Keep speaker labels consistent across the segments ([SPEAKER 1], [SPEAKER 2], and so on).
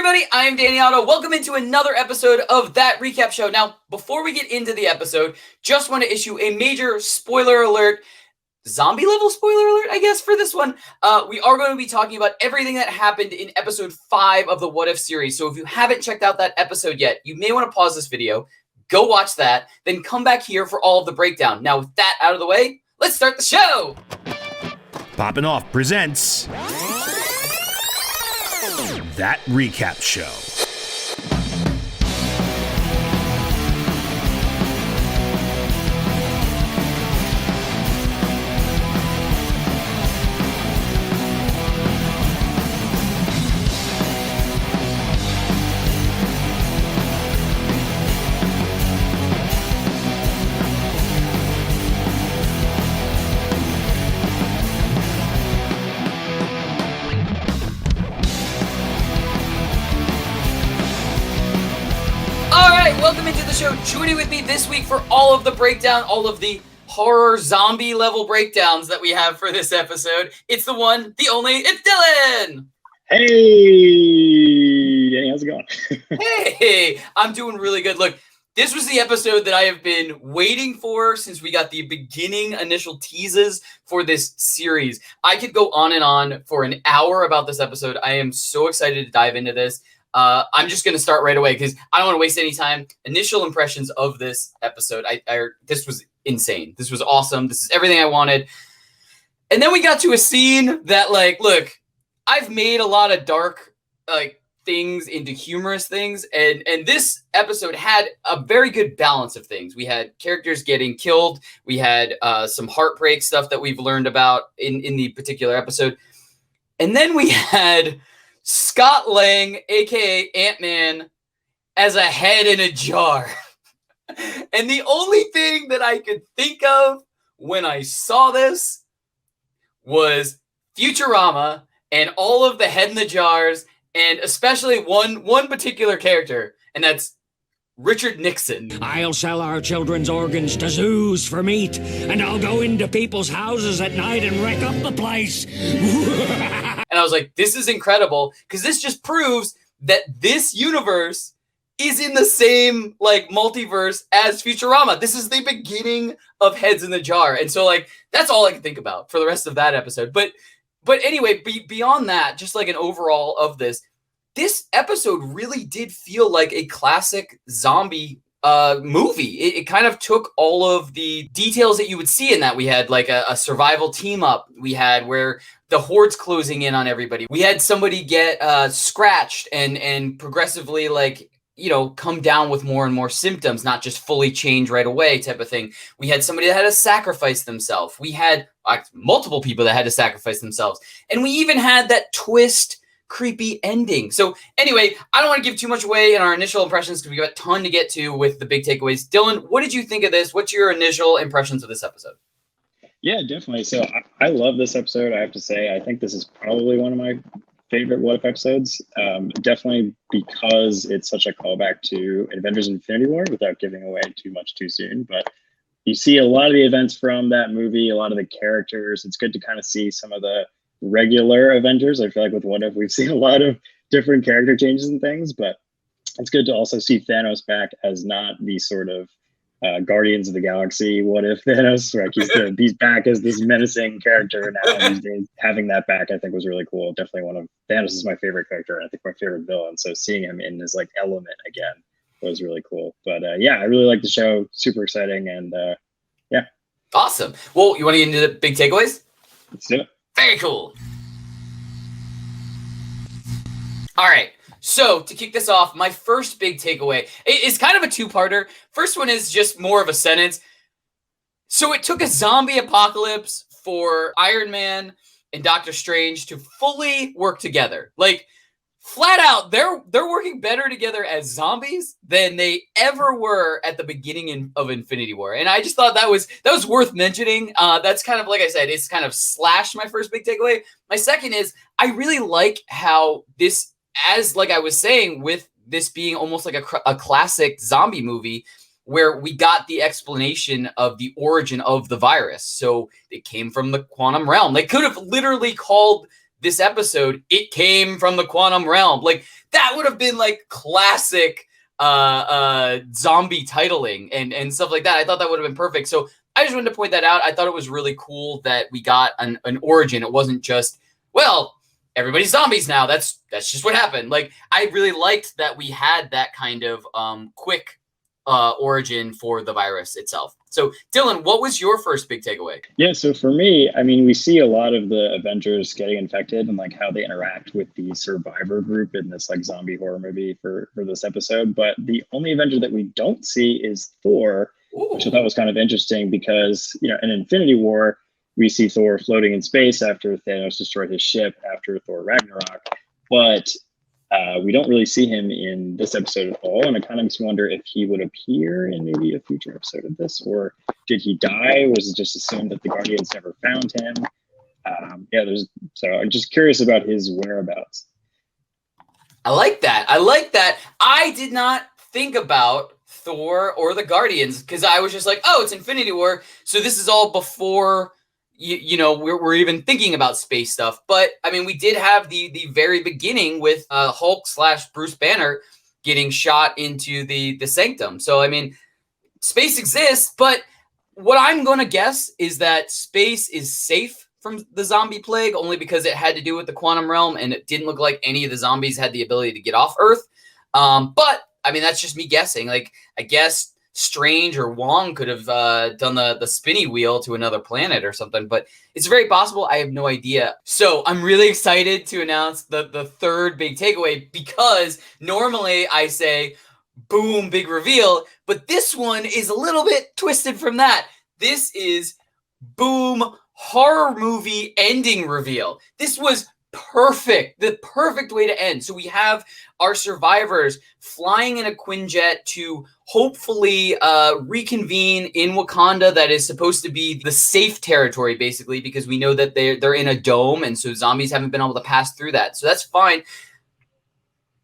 [SPEAKER 1] everybody, I am Danny Otto. Welcome into another episode of That Recap Show. Now, before we get into the episode, just want to issue a major spoiler alert, zombie level spoiler alert, I guess, for this one. We are going to be talking about everything that happened in episode 5 of the What If series. So if you haven't checked out that episode yet, you may want to pause this video, go watch that, then come back here for all of the breakdown. Now, with that out of the way, let's start the show!
[SPEAKER 2] Poppin' Off presents That Recap Show.
[SPEAKER 1] Welcome into the show. Joining with me this week for all of the breakdown, all of the horror zombie level breakdowns that we have for this episode. It's the one, the only, it's Dylan!
[SPEAKER 3] Hey, Danny, how's it going?
[SPEAKER 1] Hey, I'm doing really good. Look, this was the episode that I have been waiting for since we got the beginning initial teases for this series. I could go on and on for an hour about this episode. I am so excited to dive into this. I'm just going to start right away because I don't want to waste any time. Initial impressions of this episode. This was insane. This was awesome. This is everything I wanted. And then we got to a scene that, like, look, I've made a lot of dark, things into humorous things. And this episode had a very good balance of things. We had characters getting killed. We had some heartbreak stuff that we've learned about in the particular episode. And then we had Scott Lang, aka Ant-Man, as a head in a jar. And the only thing that I could think of when I saw this was Futurama and all of the head in the jars, and especially one particular character, and that's Richard Nixon.
[SPEAKER 4] I'll sell our children's organs to zoos for meat, and I'll go into people's houses at night and wreck up the place.
[SPEAKER 1] And I was like, this is incredible, because this just proves that this universe is in the same, multiverse as Futurama. This is the beginning of Heads in the Jar. And so, that's all I can think about for the rest of that episode. But anyway, beyond that, just an overall of this episode really did feel like a classic zombie movie. It kind of took all of the details that you would see in that. We had a survival team up. We had where the horde's closing in on everybody. We had somebody get scratched and progressively come down with more and more symptoms, not just fully change right away type of thing. We had somebody that had to sacrifice themselves. We had multiple people that had to sacrifice themselves. And we even had that twist creepy ending. So anyway, I don't want to give too much away in our initial impressions because we got a ton to get to with the big takeaways. Dylan, what did you think of this? What's your initial impressions of this episode?
[SPEAKER 3] Yeah, definitely. So I love this episode. I have to say, I think this is probably one of my favorite What If episodes. Definitely because it's such a callback to Avengers Infinity War without giving away too much too soon. But you see a lot of the events from that movie, a lot of the characters. It's good to kind of see some of the regular Avengers. I feel like with What If, we've seen a lot of different character changes and things, but it's good to also see Thanos back as not the sort of Guardians of the Galaxy What If Thanos. Right? He's back as this menacing character now these days. Having that back, I think, was really cool. Definitely Thanos is my favorite character, and I think my favorite villain. So seeing him in his element again was really cool. But yeah, I really like the show. Super exciting, and yeah.
[SPEAKER 1] Awesome. Well, you want to get into the big takeaways?
[SPEAKER 3] Let's do it.
[SPEAKER 1] Very cool. All right. So to kick this off, my first big takeaway is kind of a two-parter. First one is just more of a sentence. So it took a zombie apocalypse for Iron Man and Doctor Strange to fully work together. Flat out, they're working better together as zombies than they ever were at the beginning of Infinity War. And I just thought that was worth mentioning. That's kind of, like I said, it's kind of slashed my first big takeaway. My second is I really like how this, as I was saying, with this being almost like a classic zombie movie, where we got the explanation of the origin of the virus. So it came from the quantum realm. They could have literally called this episode, it came from the quantum realm. Like, that would have been like classic zombie titling and stuff like that. I thought that would have been perfect. So I just wanted to point that out. I thought it was really cool that we got an origin. It wasn't just, well, everybody's zombies now. That's just what happened. Like, I really liked that we had that kind of quick origin for the virus itself. So, Dylan, what was your first big takeaway?
[SPEAKER 3] Yeah, so for me, I mean, we see a lot of the Avengers getting infected and like how they interact with the survivor group in this like zombie horror movie for this episode. But the only Avenger that we don't see is Thor, which I thought was kind of interesting because, you know, in Infinity War, we see Thor floating in space after Thanos destroyed his ship after Thor Ragnarok. But we don't really see him in this episode at all, and it kind of makes me wonder if he would appear in maybe a future episode of this, or did he die? Was it just assumed that the Guardians never found him? So I'm just curious about his whereabouts.
[SPEAKER 1] I like that. I did not think about Thor or the Guardians because I was just like, oh, it's Infinity War, so this is all before you know, we're even thinking about space stuff. But I mean, we did have the very beginning with Hulk / Bruce Banner getting shot into the sanctum. So I mean, space exists, but what I'm going to guess is that space is safe from the zombie plague only because it had to do with the quantum realm, and it didn't look like any of the zombies had the ability to get off Earth. But I mean, that's just me guessing. Like, I guess Strange or Wong could have done the spinny wheel to another planet or something, but it's very possible. I have no idea. So I'm really excited to announce the third big takeaway, because normally I say, boom, big reveal, but this one is a little bit twisted from that. This is boom, horror movie ending reveal. This was perfect, the perfect way to end. So we have our survivors flying in a Quinjet to hopefully reconvene in Wakanda. That is supposed to be the safe territory, basically, because we know that they're in a dome, and so zombies haven't been able to pass through that. So that's fine.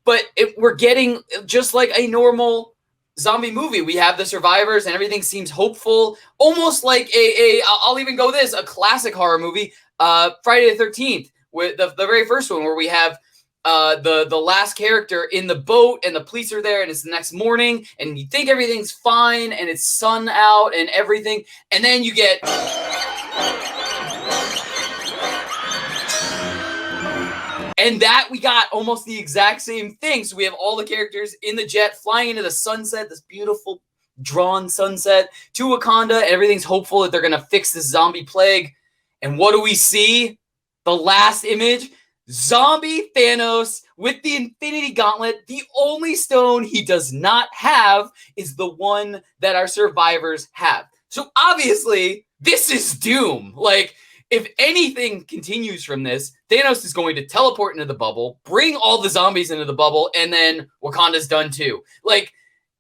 [SPEAKER 1] But we're getting just like a normal zombie movie. We have the survivors, and everything seems hopeful, almost like I'll even go this, a classic horror movie, Friday the 13th. With the very first one, where we have the last character in the boat, and the police are there, and it's the next morning, and you think everything's fine, and it's sun out and everything, and then you get and that we got almost the exact same thing. So we have all the characters in the jet flying into the sunset, this beautiful drawn sunset to Wakanda. Everything's hopeful that they're gonna fix this zombie plague, and what do we see? The last image, zombie Thanos with the Infinity Gauntlet. The only stone he does not have is the one that our survivors have. So obviously, this is doom. Like, if anything continues from this, Thanos is going to teleport into the bubble, bring all the zombies into the bubble, and then Wakanda's done too. Like,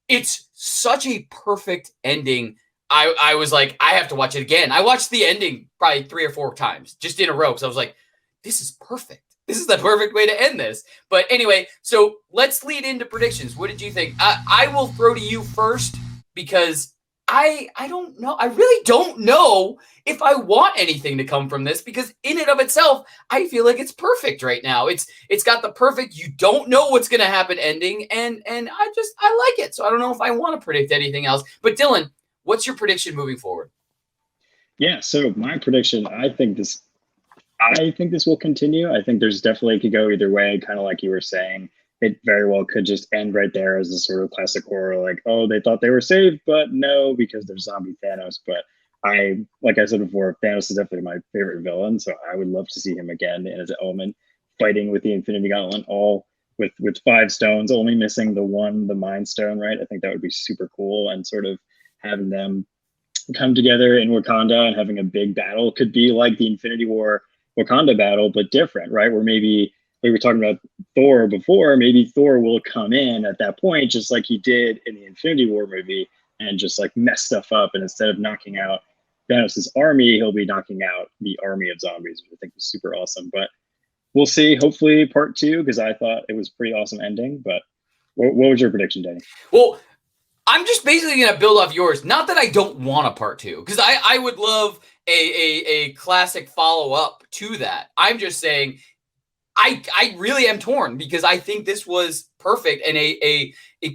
[SPEAKER 1] it's such a perfect ending. I was like, I have to watch it again. I watched the ending probably 3 or 4 times just in a row, because I was like, this is perfect. This is the perfect way to end this. But anyway, so let's lead into predictions. What did you think? I will throw to you first, because I don't know. I really don't know if I want anything to come from this, because in and of itself, I feel like it's perfect right now. It's got the perfect, you don't know what's going to happen ending, and I like it. So I don't know if I want to predict anything else. But Dylan, what's your prediction moving forward?
[SPEAKER 3] Yeah, so my prediction, I think this will continue. I think there's definitely could go either way, kind of like you were saying. It very well could just end right there as a sort of classic horror, like, oh, they thought they were safe, but no, because there's zombie Thanos. But like I said before, Thanos is definitely my favorite villain, so I would love to see him again in his element, fighting with the Infinity Gauntlet, all with 5 stones, only missing the Mind Stone, right? I think that would be super cool, and sort of having them come together in Wakanda and having a big battle could be like the Infinity War Wakanda battle, but different, right? Where maybe we were talking about Thor before, maybe Thor will come in at that point, just like he did in the Infinity War movie, and just like mess stuff up. And instead of knocking out Thanos' army, he'll be knocking out the army of zombies, which I think was super awesome. But we'll see. Hopefully part 2, because I thought it was pretty awesome ending. But what was your prediction, Danny?
[SPEAKER 1] Well, I'm just basically going to build off yours. Not that I don't want a part 2, because I would love a classic follow-up to that. I'm just saying, I really am torn because I think this was perfect and a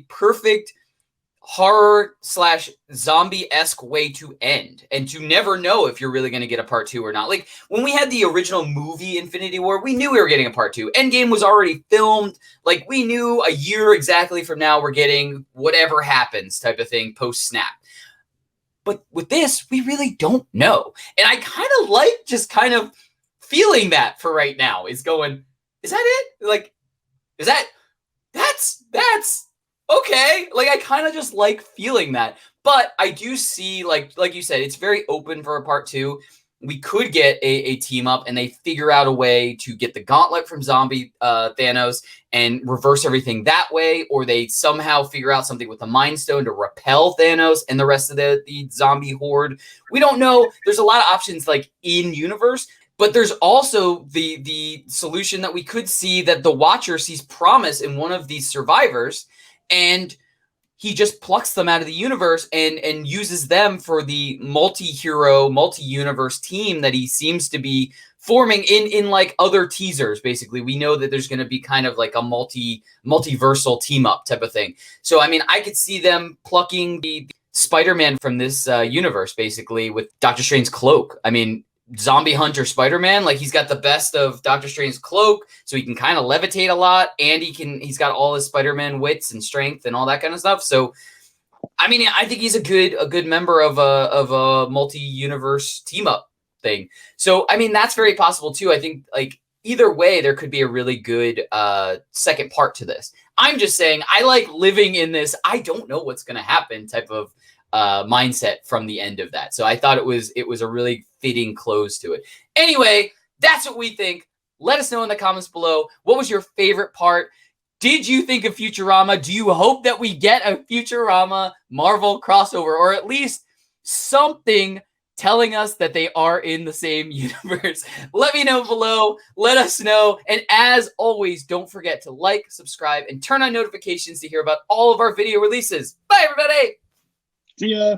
[SPEAKER 1] perfect horror / zombie-esque way to end, and to never know if you're really going to get a part 2 or not. Like when we had the original movie Infinity War, we knew we were getting a part 2. Endgame was already filmed. Like we knew a year exactly from now we're getting whatever happens type of thing post snap. But with this, we really don't know. And I kind of like just kind of feeling that for right now is going, is that it? Like, is that's okay. Like I kind of just like feeling that. But I do see, like you said, it's very open for a part 2. We could get a team up and they figure out a way to get the gauntlet from zombie Thanos and reverse everything that way, or they somehow figure out something with the Mind Stone to repel Thanos and the rest of the zombie horde. We don't know. There's a lot of options like in universe, but there's also the solution that we could see that the Watcher sees promise in one of these survivors, and he just plucks them out of the universe and uses them for the multi-hero, multi-universe team that he seems to be forming in like other teasers. Basically, we know that there's going to be kind of like a multiversal team up type of thing. So, I mean, I could see them plucking the Spider-Man from this universe, basically, with Doctor Strange's cloak. I mean, zombie hunter Spider-Man, like he's got the best of Doctor Strange's cloak, so he can kind of levitate a lot, and he's got all his Spider-Man wits and strength and all that kind of stuff. So I mean, I think he's a good member of a multi-universe team up thing. So I mean, that's very possible too. I think like either way there could be a really good second part to this. I'm just saying I like living in this I don't know what's going to happen type of mindset from the end of that. So I thought it was a really fitting close to it. Anyway, that's what we think. Let us know in the comments below. What was your favorite part? Did you think of Futurama? Do you hope that we get a Futurama Marvel crossover, or at least something telling us that they are in the same universe? Let me know below. Let us know. And as always, don't forget to like, subscribe, and turn on notifications to hear about all of our video releases. Bye, everybody.
[SPEAKER 3] See ya.